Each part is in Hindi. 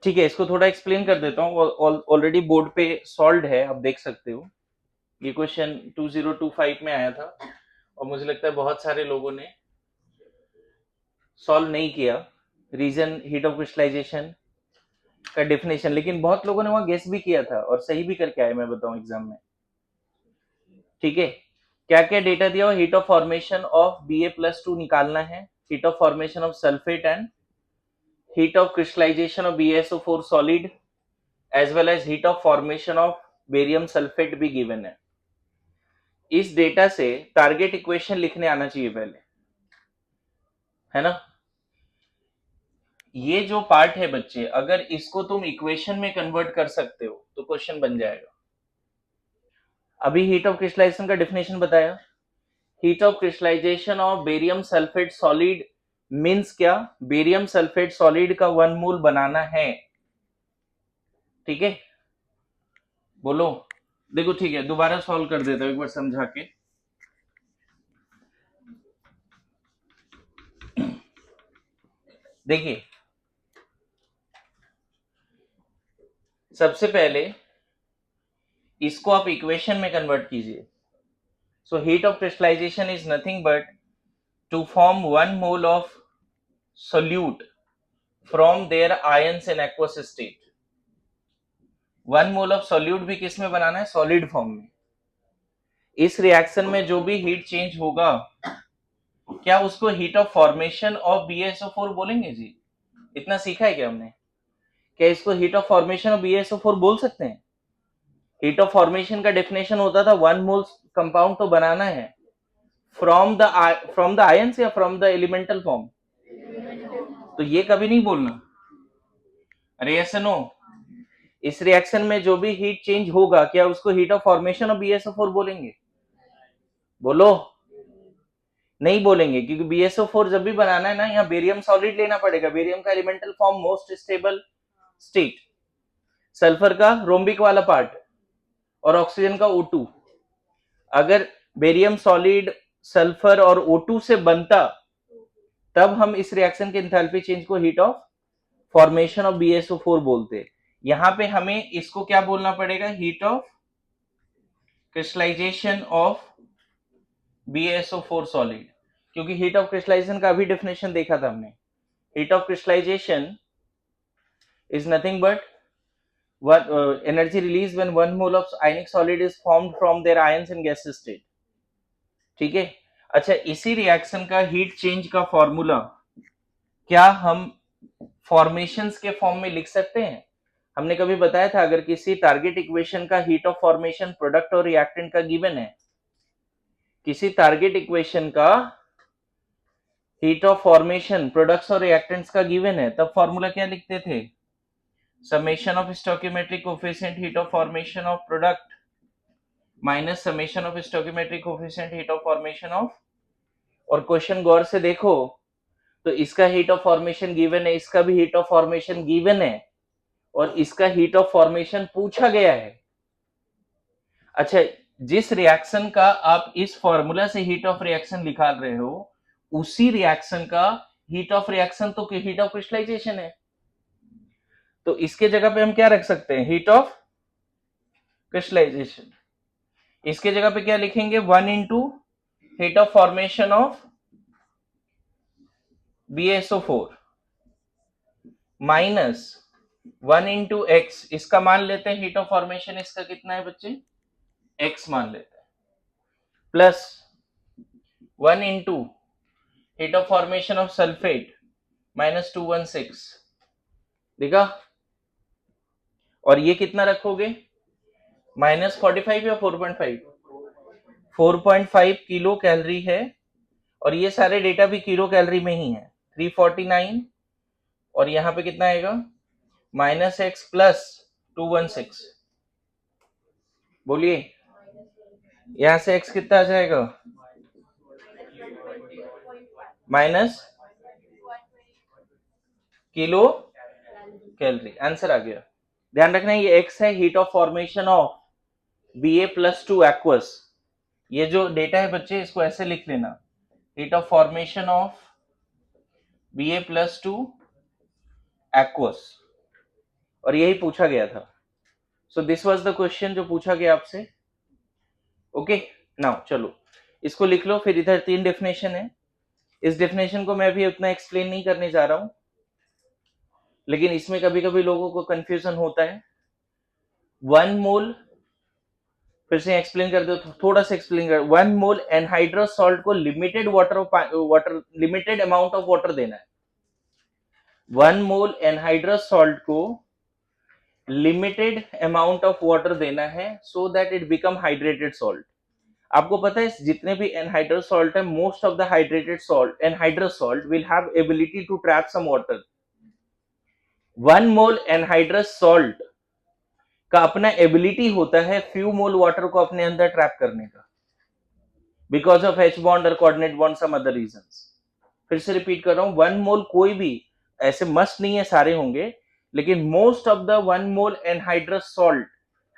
ठीक है, इसको थोड़ा एक्सप्लेन कर देता हूँ। ऑलरेडी बोर्ड पे सॉल्व है, आप देख सकते हो। ये क्वेश्चन 2025 में आया था और मुझे लगता है बहुत सारे लोगों ने सॉल्व नहीं किया। रीजन हीट ऑफ क्रिस्टलाइजेशन का डेफिनेशन, लेकिन बहुत लोगों ने वहां गेस भी किया था और सही भी करके आए, मैं बताऊं एग्जाम में। ठीक है, क्या क्या डेटा दिया हुआ, heat of formation of Ba+2 निकालना है, heat of formation of sulphate and heat of crystallization of BaSO4 solid as well as heat of formation of barium sulfate भी given है। इस डेटा से टारगेट इक्वेशन लिखने आना चाहिए पहले, है ना। ये जो पार्ट है बच्चे, अगर इसको तुम इक्वेशन में कन्वर्ट कर सकते हो तो क्वेश्चन बन जाएगा। अभी हीट ऑफ क्रिस्टलाइजेशन का डेफिनेशन बताया। Heat of crystallization of barium sulphate solid means क्या, बेरियम सल्फेट सॉलिड का 1 मोल बनाना है। ठीक है, बोलो। देखो ठीक है, दोबारा सॉल्व कर देता हूं एक बार समझा के। देखिए, सबसे पहले इसको आप इक्वेशन में कन्वर्ट कीजिए। So heat of crystallization is nothing but to form 1 mole of solute from there ions in aqueous state. 1 mole of solute भी किस में बनाना है, सॉलिड फॉर्म में। इस रिएक्शन में जो भी हीट चेंज होगा, क्या उसको heat of formation of BaSO4 बोलेंगे जी? इतना सीखा है क्या हमने? क्या इसको heat of formation of BaSO4 बोल सकते हैं? हीट ऑफ फॉर्मेशन का डेफिनेशन होता था 1 मोल कंपाउंड तो बनाना है फ्रॉम द आयंस या फ्रॉम द एलिमेंटल फॉर्म। तो ये कभी नहीं बोलना। अरे यस नो, इस रिएक्शन में जो भी हीट चेंज होगा, क्या उसको heat of formation of BaSO4 बोलेंगे? बोलो। नहीं बोलेंगे, क्योंकि BaSO4 जब भी बनाना है ना, यहाँ बेरियम सॉलिड लेना पड़ेगा। बेरियम का elemental form most stable state, sulphur का रोम्बिक वाला पार्ट और ऑक्सीजन का O2। अगर बेरियम सॉलिड सल्फर और O2 से बनता, तब हम इस रिएक्शन के एंथैल्पी चेंज को heat of formation of BaSO4 बोलते। यहां पे हमें इसको क्या बोलना पड़ेगा, heat of crystallization of BaSO4 solid, क्योंकि हीट ऑफ क्रिस्टलाइजेशन का भी डेफिनेशन देखा था हमने। Heat of crystallization is nothing but what energy released when 1 mole of ionic solid is formed from their ions in gas state। ठीक है, अच्छा, इसी रिएक्शन का हीट चेंज का फॉर्मूला क्या हम फॉर्मेशंस के फॉर्म में लिख सकते हैं? हमने कभी बताया था, अगर किसी टारगेट इक्वेशन का हीट ऑफ फॉर्मेशन प्रोडक्ट और रिएक्टेंट का गिवन है, किसी टारगेट इक्वेशन का हीट ऑफ फॉर्मेशन प्रोडक्ट्स और रिएक्टेंट्स का गिवन है, तब फॉर्मूला क्या लिखते थे, summation of stoichiometric coefficient heat of formation of product minus summation of stoichiometric coefficient heat of formation of। और क्वेश्चन गौर से देखो तो इसका हीट ऑफ फॉर्मेशन गिवन है, इसका भी हीट ऑफ फॉर्मेशन गिवन है और इसका हीट ऑफ फॉर्मेशन पूछा गया है। अच्छा, जिस रिएक्शन का आप इस फॉर्मूला से हीट ऑफ रिएक्शन निकाल रहे हो, उसी रिएक्शन का हीट ऑफ रिएक्शन तो हीट ऑफ क्रिस्टलाइजेशन है। तो इसके जगह पे हम क्या रख सकते हैं, हीट ऑफ क्रिस्टलाइजेशन। इसके जगह पे क्या लिखेंगे, 1 into heat of formation of BaSO4 minus 1 into x. इसका मान लेते हैं हीट ऑफ फॉर्मेशन, इसका कितना है बच्चे, x मान लेते हैं, plus 1 into heat of formation of sulphate minus 216। देखा, और ये कितना रखोगे, माइनस 45 या 4.5, 4.5 किलो कैलोरी है, और ये सारे डेटा भी किलो कैलोरी में ही है। 349 और यहाँ पे कितना आएगा, माइनस एक्स प्लस 216। बोलिए, यहां से x कितना आ जाएगा, माइनस किलो कैलोरी। आंसर आ गया। ध्यान रखना, ये x है heat of formation of Ba+2 aqueous. ये जो डेटा है बच्चे, इसको ऐसे लिख लेना, heat of formation of Ba+2 aqueous. और यही पूछा गया था. So this was the question जो पूछा गया आपसे. ओके, नाउ चलो इसको लिख लो. फिर इधर 3 डेफिनेशन है. इस डेफिनेशन को मैं भी उतना एक्सप्लेन नहीं करने जा रहा हूं, लेकिन इसमें कभी कभी लोगों को कंफ्यूजन होता है. 1 मोल, फिर से एक्सप्लेन कर दो, थोड़ा सा एक्सप्लेन कर. 1 मोल एनहाइड्रस सॉल्ट को limited water limited amount of water देना है. 1 मोल एनहाइड्रस सॉल्ट को लिमिटेड अमाउंट ऑफ वाटर देना है so that it become hydrated salt. आपको पता है जितने भी एनहाइड्रस सॉल्ट है, most of the hydrated salt anhydrous salt will have ability to trap some water. 1 mole anhydrous salt का अपना एबिलिटी होता है फ्यू मोल वाटर को अपने अंदर ट्रैप करने का, बिकॉज ऑफ H बॉन्ड और coordinate bond, some other reasons. फिर से रिपीट कर रहा हूं, 1 मोल कोई भी, ऐसे मस्ट नहीं है सारे होंगे, लेकिन most of the 1 mole anhydrous salt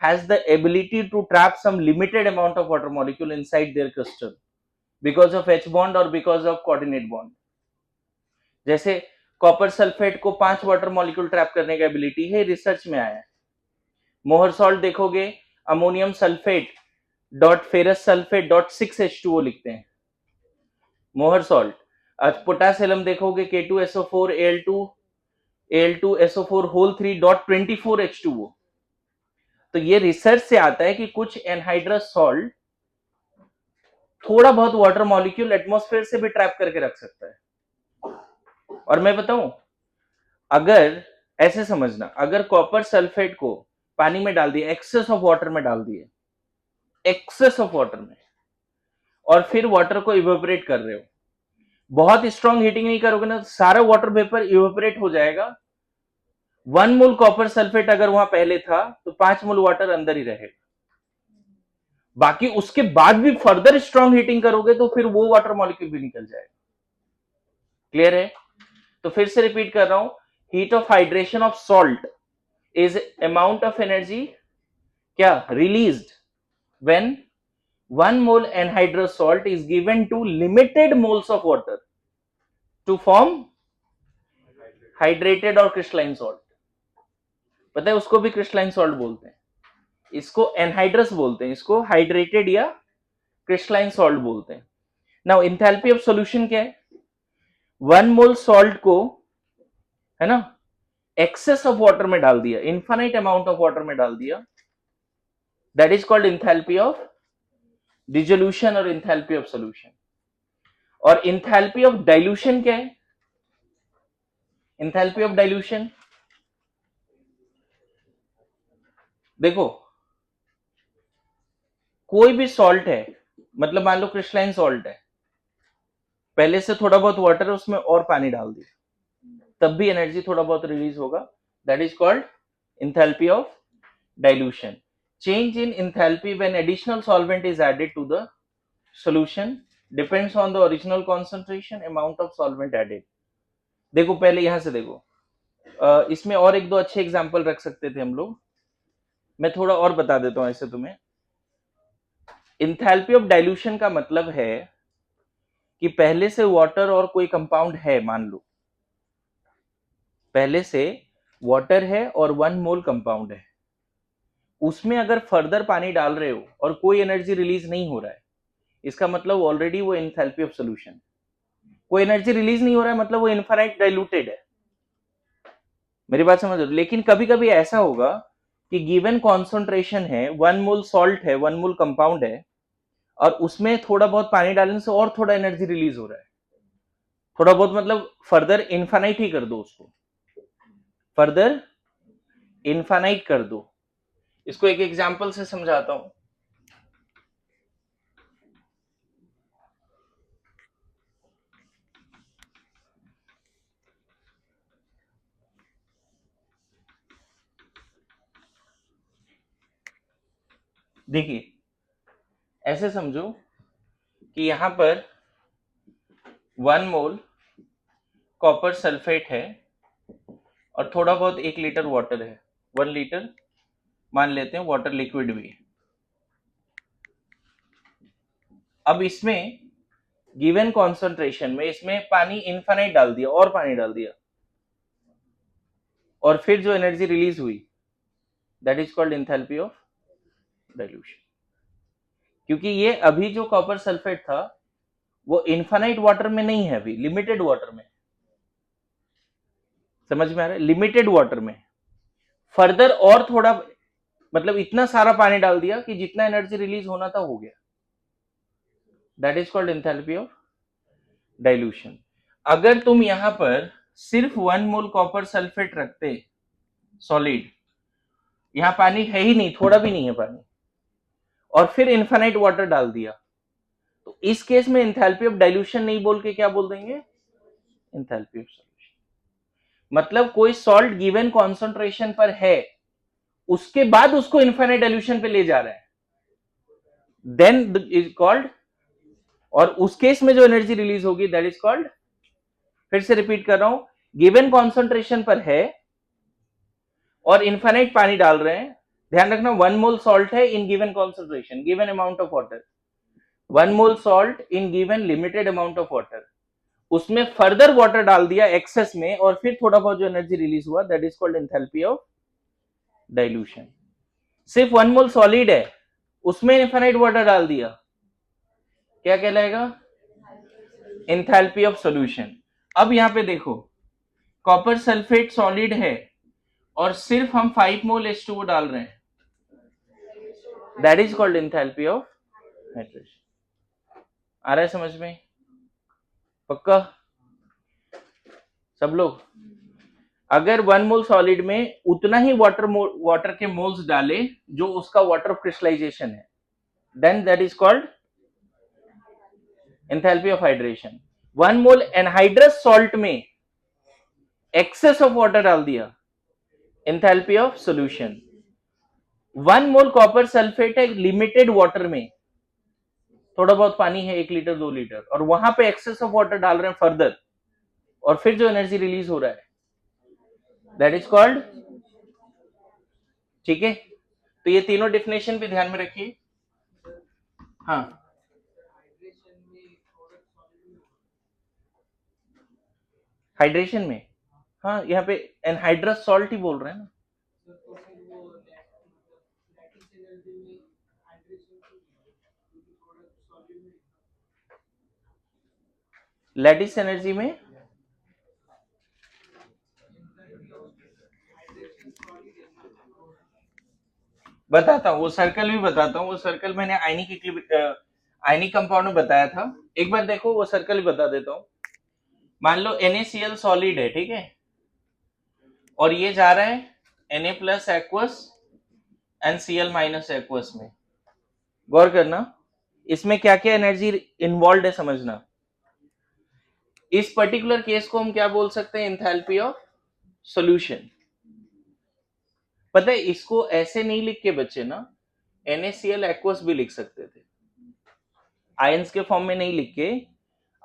has the ability to trap some limited amount of water molecule inside their crystal because of H bond or because of coordinate bond. जैसे कॉपर सल्फेट को 5 वाटर मॉलिक्यूल ट्रैप करने का एबिलिटी है, रिसर्च में आया है. मोहर सॉल्ट देखोगे, ammonium sulphate dot ferrous sulphate dot 6H2O लिखते हैं मोहर सॉल्ट. आज पोटासियम देखोगे K2SO4 Al2SO4 whole 3 dot 24H2O. तो ये रिसर्च से आता है कि कुछ एनहाइड्रस सॉल्ट थोड़ा बहुत वाटर मॉलिक्यूल एटमॉस्फेयर से भी ट्रैप करके रख सकता है. और मैं बताऊं, अगर ऐसे समझना, अगर कॉपर सल्फेट को पानी में डाल दिया, एक्सेस ऑफ वाटर में डाल दिए, एक्सेस ऑफ वाटर में, और फिर वाटर को इवेपोरेट कर रहे हो, बहुत स्ट्रॉन्ग हीटिंग नहीं करोगे ना, सारा वाटर वेपर इवेपोरेट हो जाएगा. 1 मोल कॉपर सल्फेट अगर वहां पहले था तो 5 मोल वाटर अंदर ही रहेगा. बाकी उसके बाद भी फर्दर स्ट्रॉन्ग हीटिंग करोगे तो फिर वो वाटर मॉलिक्यूल भी निकल जाएगा. क्लियर है? तो फिर से रिपीट कर रहा हूं, heat of hydration of salt is amount of energy क्या released when 1 mole anhydrous salt is given to limited moles of water to form hydrated और crystalline salt. पता है उसको भी crystalline salt बोलते हैं, इसको एनहाइड्रस बोलते हैं, इसको हाइड्रेटेड या क्रिस्टलाइन सॉल्ट बोलते हैं. नाउ इंथैल्पी ऑफ सॉल्यूशन क्या है? 1 मोल सॉल्ट को, है ना, एक्सेस ऑफ वाटर में डाल दिया, इनफाइनाइट अमाउंट ऑफ वाटर में डाल दिया, that is called enthalpy of dissolution और इंथैल्पी ऑफ सॉल्यूशन. और इंथैल्पी ऑफ डाइल्यूशन क्या है? इंथैल्पी ऑफ डाइल्यूशन देखो, कोई भी सॉल्ट है, मतलब मान लो क्रिस्टलाइन सॉल्ट है, पहले से थोड़ा बहुत वाटर है उसमें और पानी डाल दिया, तब भी एनर्जी थोड़ा बहुत रिलीज होगा, that is called enthalpy of dilution. Change in enthalpy when additional solvent is added to the solution depends on the original concentration, amount of solvent added. देखो पहले यहां से देखो, इसमें और एक दो अच्छे एग्जांपल रख सकते थे हम लोग, मैं थोड़ा और बता देता हूं ऐसे तुम्हें. इंथैल्पी ऑफ डाइल्यूशन का मतलब है कि पहले से वाटर और कोई कंपाउंड है, मान लो पहले से वाटर है और 1 मोल कंपाउंड है, उसमें अगर फर्दर पानी डाल रहे हो और कोई एनर्जी रिलीज नहीं हो रहा है, इसका मतलब ऑलरेडी वो इंथैल्पी ऑफ सॉल्यूशन. कोई एनर्जी रिलीज नहीं हो रहा है मतलब वो इनफाइनाइट डाइल्यूटेड है. मेरी बात समझ लो. लेकिन कभी कभी ऐसा होगा कि गिवन कॉन्सेंट्रेशन है, 1 मोल सॉल्ट है, 1 मोल कंपाउंड है, और उसमें थोड़ा बहुत पानी डालने से और थोड़ा एनर्जी रिलीज हो रहा है. थोड़ा बहुत मतलब फर्दर इनफाइनाइट ही कर दो उसको, फर्दर इनफाइनाइट कर दो. इसको एक एग्जांपल से समझाता हूं. देखिए ऐसे समझो कि यहां पर 1 मोल कॉपर सल्फेट है और थोड़ा बहुत 1 लीटर वाटर है, 1 लीटर मान लेते हैं वाटर लिक्विड भी. अब इसमें गिवन कॉन्सेंट्रेशन में इसमें पानी इनफाइनाइट डाल दिया और पानी डाल दिया, और फिर जो एनर्जी रिलीज हुई that is called enthalpy of dilution. क्योंकि ये अभी जो कॉपर सल्फेट था वो इनफाइनाइट वाटर में नहीं है, अभी लिमिटेड वाटर में। समझ में आ रहा है? लिमिटेड वाटर में फर्दर और थोड़ा, मतलब इतना सारा पानी डाल दिया कि जितना एनर्जी रिलीज होना था हो गया, that is called enthalpy of dilution. अगर तुम यहां पर सिर्फ 1 मोल कॉपर सल्फेट रखते सॉलिड, यहां पानी है ही नहीं, थोड़ा भी नहीं है पानी, और फिर इनफाइनाइट वाटर डाल दिया, तो इस केस में एंथैल्पी ऑफ डाइल्यूशन नहीं बोल के क्या बोल देंगे? Enthalpy of solution. मतलब कोई सॉल्ट गिवन कॉन्सेंट्रेशन पर है, उसके बाद उसको इनफाइनाइट डाइल्यूशन पे ले जा रहे हैं, देन इज कॉल्ड, और उस केस में जो एनर्जी रिलीज होगी दैट इज कॉल्ड, फिर से रिपीट कर रहा हूं, गिवन कॉन्सेंट्रेशन पर है और इनफाइनाइट पानी डाल रहे हैं। ध्यान रखना 1 मोल सॉल्ट है in given concentration, given amount of water, 1 mole salt in given limited amount of water, उसमें फर्दर वाटर डाल दिया एक्सेस में और फिर थोड़ा बहुत जो एनर्जी रिलीज हुआ that is called enthalpy of dilution. सिर्फ 1 मोल सॉलिड है, उसमें इनफाइनाइट वाटर डाल दिया, क्या कहलाएगा? Enthalpy of solution. अब यहां पे देखो कॉपर सल्फेट सॉलिड है और सिर्फ हम 5 मोल H2O डाल रहे हैं, that is called enthalpy of hydration. आ रहा है समझ में? पक्का सब लोग? अगर 1 मोल सॉलिड में उतना ही वाटर के मोल्स डाले जो उसका वाटर ऑफ क्रिस्टलाइजेशन है, then that is called enthalpy of hydration. 1 mole anhydrous salt में एक्सेस ऑफ वाटर डाल दिया, enthalpy of solution. 1 mole copper sulphate है लिमिटेड वाटर में, थोड़ा बहुत पानी है 1 लीटर 2 लीटर, और वहां पे एक्सेस ऑफ वाटर डाल रहे हैं फर्दर, और फिर जो एनर्जी रिलीज हो रहा है दैट इज कॉल्ड, ठीक है? तो ये तीनों डेफिनेशन भी ध्यान में रखिए। हाँ, हाइड्रेशन में, हाँ यहाँ पे एनहाइड्रस सॉल्ट ही बोल रहे हैं ना। लैटिस एनर्जी में बताता हूँ, वो सर्कल भी बताता हूँ। वो सर्कल मैंने आयनिक कंपाउंड में बताया था, एक बार देखो वो सर्कल भी बता देता हूँ। मान लो NaCl सॉलिड है, ठीक है, और ये जा रहा है Na plus aqueous and Cl minus aqueous में। गौर करना इसमें क्या क्या एनर्जी इन्वॉल्व है, समझना। इस पर्टिकुलर केस को हम क्या बोल सकते हैं? Enthalpy of solution. पता है इसको ऐसे नहीं लिख के बच्चे ना NaCl एक्वस भी लिख सकते थे, आयंस के फॉर्म में नहीं लिख के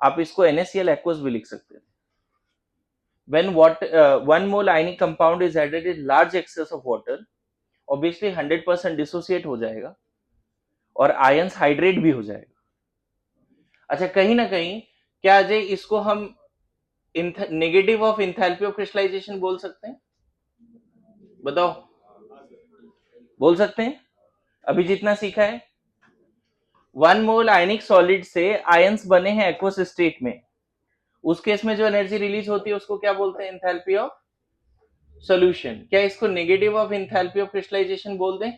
आप इसको NaCl एक्वस भी लिख सकते थे। when 1 mole ionic compound is added in large excess of water, obviously 100% dissociate हो जाएगा और आयंस हाइड्रेट भी हो जाएगा। अच्छा, कहीं ना कहीं क्या अजय इसको हम negative of enthalpy of crystallization बोल सकते हैं? बताओ, बोल सकते हैं? अभी जितना सीखा है, 1 मोल आयनिक सॉलिड से आयंस बने हैं एक्वस स्टेट में, उस केस में जो एनर्जी रिलीज होती है उसको क्या बोलते हैं? Enthalpy of solution. क्या इसको negative of enthalpy of crystallization बोल दें?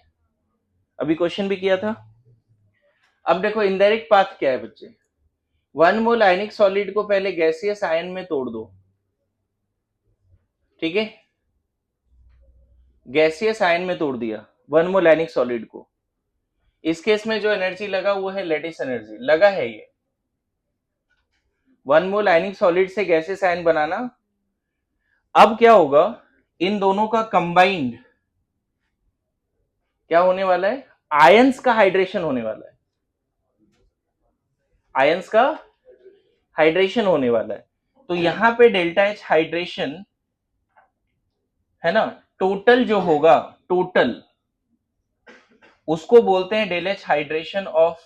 अभी क्वेश्चन भी किया था। अब देखो इनडायरेक्ट पाथ क्या है बच्चे, 1 मोल आयनिक सॉलिड को पहले गैसियस आयन में तोड़ दो, ठीक है, गैसियस आयन में तोड़ दिया 1 मोल आयनिक सॉलिड को। इस केस में जो एनर्जी लगा वो है लेटिस एनर्जी, लगा है ये 1 मोल आयनिक सॉलिड से गैसियस आयन बनाना। अब क्या होगा, इन दोनों का कंबाइंड क्या होने वाला है? आयंस का हाइड्रेशन होने वाला है, आयंस का हाइड्रेशन होने वाला है। तो यहां पे डेल्टा H हाइड्रेशन है ना, टोटल जो होगा, टोटल उसको बोलते हैं del H hydration of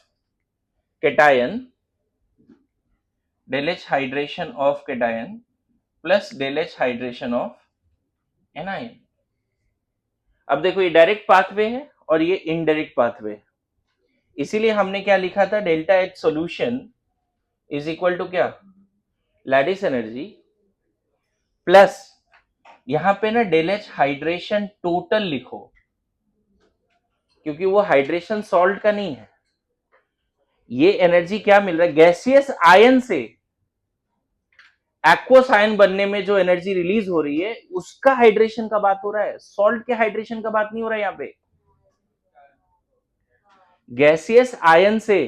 cation, del H hydration of cation plus del H hydration of anion. अब देखो ये डायरेक्ट पाथवे है और ये इनडायरेक्ट पाथवे है, इसीलिए हमने क्या लिखा था, delta H solution is equal to क्या, लैटिस एनर्जी प्लस यहां पे ना डेल एच हाइड्रेशन टोटल लिखो, क्योंकि वो हाइड्रेशन सॉल्ट का नहीं है। ये एनर्जी क्या मिल रहा है, गैसियस आयन से एक्वस आयन बनने में जो एनर्जी रिलीज हो रही है उसका हाइड्रेशन का बात हो रहा है, सॉल्ट के हाइड्रेशन का बात नहीं हो रहा है। यहां पे गैसियस आयन से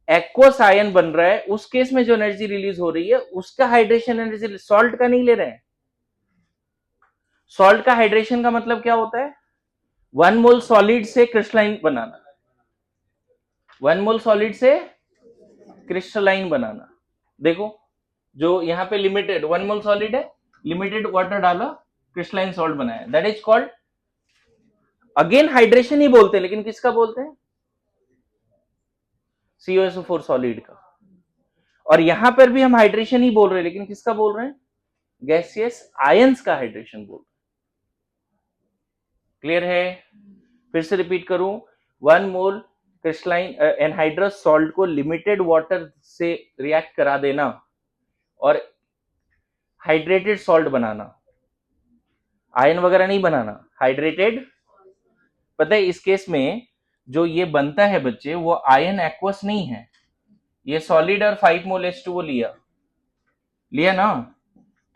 एक्वस आयन बन रहा है, उस केस में जो एनर्जी रिलीज हो रही है उसका हाइड्रेशन एनर्जी, सॉल्ट का नहीं ले रहे हैं। सॉल्ट का हाइड्रेशन का मतलब क्या होता है, 1 मोल सॉलिड से क्रिस्टलाइन बनाना, 1 मोल सॉलिड से क्रिस्टलाइन बनाना। देखो जो यहां पे लिमिटेड 1 मोल सॉलिड है, लिमिटेड वाटर डाला, क्रिस्टलाइन सॉल्ट बनाया, that is called, again hydration ही बोलते हैं, लेकिन किसका बोलते हैं, CuSO4 सॉलिड का। और यहां पर भी हम हाइड्रेशन ही बोल रहे हैं, लेकिन किसका बोल रहे हैं, गैसियस आयंस का हाइड्रेशन बोल रहे हैं। क्लियर है? फिर से रिपीट करूं, 1 मोल क्रिस्टलाइन एनहाइड्रस सॉल्ट को लिमिटेड वाटर से रिएक्ट करा देना और हाइड्रेटेड सॉल्ट बनाना, आयन वगैरह नहीं बनाना, हाइड्रेटेड। पता है इस केस में जो ये बनता है बच्चे, वो आयन एक्वस नहीं है, ये सॉलिड और 5 मोल H2O लिया ना,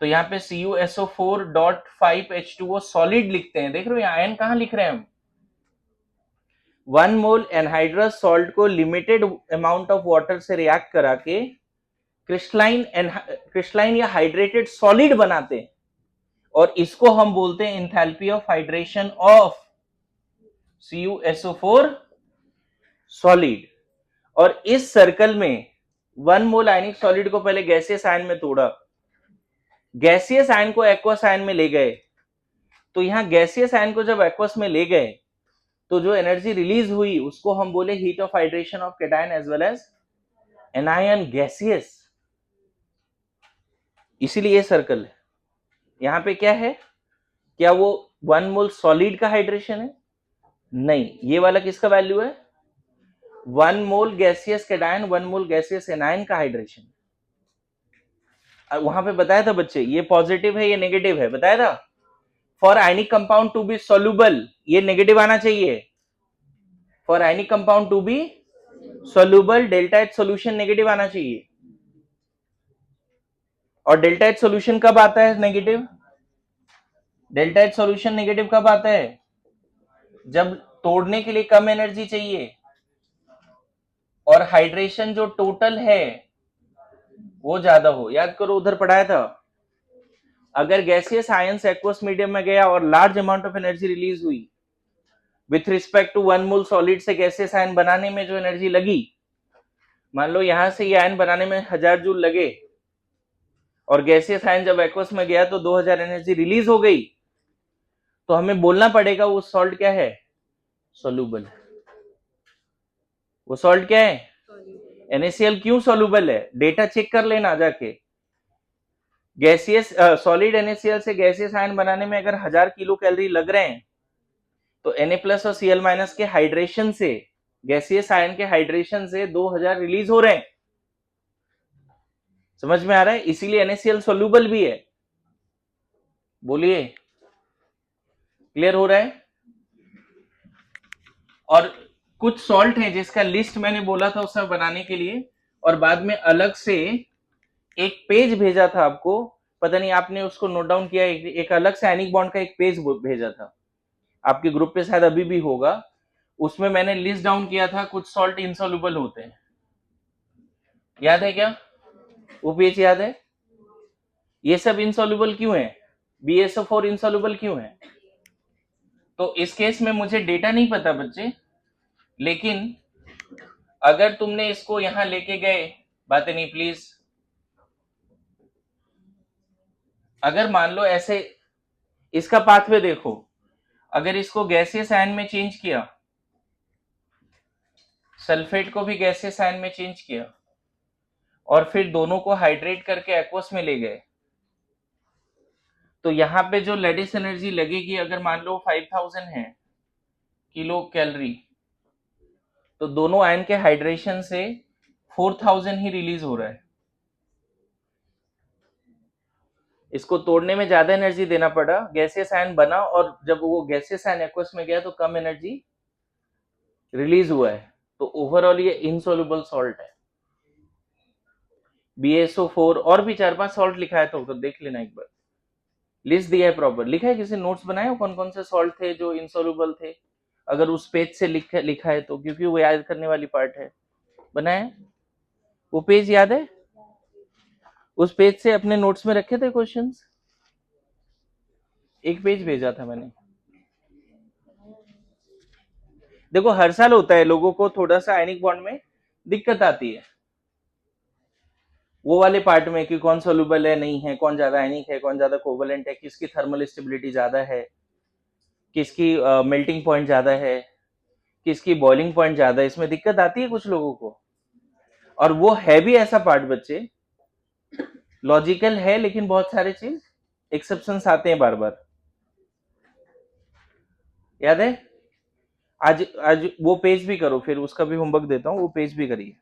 तो यहाँ पे CuSO4.5H2O सॉलिड लिखते हैं। देख रहे हो यहाँ आयन कहां लिख रहे हैं हम, 1 मोल एनहाइड्रस सॉल्ट को लिमिटेड अमाउंट ऑफ वाटर से रिएक्ट करा के क्रिस्टलाइन या हाइड्रेटेड सॉलिड बनाते हैं, और इसको हम बोलते हैं enthalpy of hydration of CuSO4 solid. और इस सर्कल में 1 मोल आयनिक सॉलिड को पहले गैसियस आयन में तोड़ा, गैसियस आयन को एक्वस आयन में ले गए, तो यहां गैसियस आयन को जब एक्वस में ले गए तो जो एनर्जी रिलीज हुई उसको हम बोले heat of hydration of cation as well as anion gaseous, इसीलिए ये सर्कल है। यहां पे क्या है, क्या वो 1 मोल सॉलिड का हाइड्रेशन है, नहीं, ये वाला किसका वैल्यू है, 1 मोल गैसियस केटायन 1 मोल गैसियस एनायन का हाइड्रेशन। वहां पे बताया था बच्चे, ये पॉजिटिव है ये नेगेटिव है, बताया था, for ionic compound to be soluble ये नेगेटिव आना चाहिए, for ionic compound to be soluble delta H solution negative आना चाहिए। और डेल्टा एच सोल्यूशन कब आता है negative, delta H solution negative कब आता है, जब तोड़ने के लिए कम एनर्जी चाहिए और हाइड्रेशन जो टोटल है वो ज्यादा हो। याद करो उधर पढ़ाया था, अगर गैसियस आयंस एक्वस मीडियम में गया और large amount of energy release हुई with respect to 1 mole solid से गैसियस आयन बनाने में जो एनर्जी लगी, मान लो यहां से ये आयन बनाने में 1000 जूल लगे और गैसियस आयन जब एक्वस में गया तो 2000 एनर्जी रिलीज हो गई, तो हमें बोलना पड़ेगा वो सॉल्ट क्या है, सोल्यूबल है। वो सॉल्ट क्या है, NaCl क्यों सोल्यूबल है, डेटा चेक कर लेना जाके। गैसियस सॉलिड NaCl से गैसियस आयन बनाने में अगर 1000 किलो कैलोरी लग रहे हैं, तो Na प्लस और Cl माइनस के हाइड्रेशन से, गैसियस आयन के हाइड्रेशन से 2000 रिलीज हो रहे हैं। समझ में आ रहा है, इसीलिए NaCl सोल्यूबल भी है। बोलिए, क्लियर हो रहा है? और कुछ सॉल्ट है जिसका लिस्ट मैंने बोला था उसे बनाने के लिए, और बाद में अलग से एक पेज भेजा था आपको, पता नहीं आपने उसको नोट डाउन किया, एक अलग से आयनिक बॉन्ड का एक पेज भेजा था आपके ग्रुप पे, शायद अभी भी होगा। उसमें मैंने लिस्ट डाउन किया था कुछ सॉल्ट इनसॉल्युबल होते हैं, याद है क्या, वो पेज याद है? ये सब इनसॉल्युबल क्यों है, BSO4 इनसॉल्युबल क्यों है? तो इस केस में मुझे डेटा नहीं पता बच्चे, लेकिन अगर तुमने इसको यहां लेके गए, बातें नहीं प्लीज, अगर मान लो ऐसे इसका पाथवे देखो, अगर इसको गैसियस आयन में चेंज किया, सल्फेट को भी गैसियस आयन में चेंज किया, और फिर दोनों को हाइड्रेट करके एक्वस में ले गए, तो यहाँ पे जो लेटिस एनर्जी लगेगी अगर मान लो 5000 है किलो कैलोरी, तो दोनों आयन के हाइड्रेशन से 4000 ही रिलीज हो रहा है। इसको तोड़ने में ज्यादा एनर्जी देना पड़ा, गैसियस आयन बना, और जब वो गैसियस आयन एक्वस में गया तो कम एनर्जी रिलीज हुआ है। तो ओवरऑल ये इनसॉल्युबल सॉल्ट है। BaSO4 और भी 4-5 सॉल्ट लिखा है, तो देख लेना एक बार, लिस्ट दिया है प्रॉपर, लिखा है, किसी नोट्स बनाए हो कौन कौन से सॉल्ट थे जो इनसॉल्युबल थे, अगर उस पेज से लिखा है तो, क्योंकि वो याद करने वाली पार्ट है। बनाए? वो पेज याद है? उस पेज से अपने नोट्स में रखे थे क्वेश्चंस? एक पेज भेजा था मैंने। देखो हर साल होता है, लोगों को थोड़ा सा आयनिक बॉन्ड में दिक्कत आती है, वो वाले पार्ट में कि कौन सोल्यूबल है नहीं है, कौन ज्यादा आयनिक है, कौन ज्यादा कोवलेंट है, किसकी थर्मल स्टेबिलिटी ज्यादा है, किसकी मेल्टिंग पॉइंट ज्यादा है, किसकी बॉइलिंग पॉइंट ज्यादा है, इसमें दिक्कत आती है कुछ लोगों को। और वो है भी ऐसा पार्ट बच्चे, लॉजिकल है, लेकिन बहुत सारे चीज एक्सेप्शंस आते हैं बार बार। याद है? आज आज वो पेज भी करो, फिर उसका भी होमवर्क देता हूँ, वो पेज भी करिए।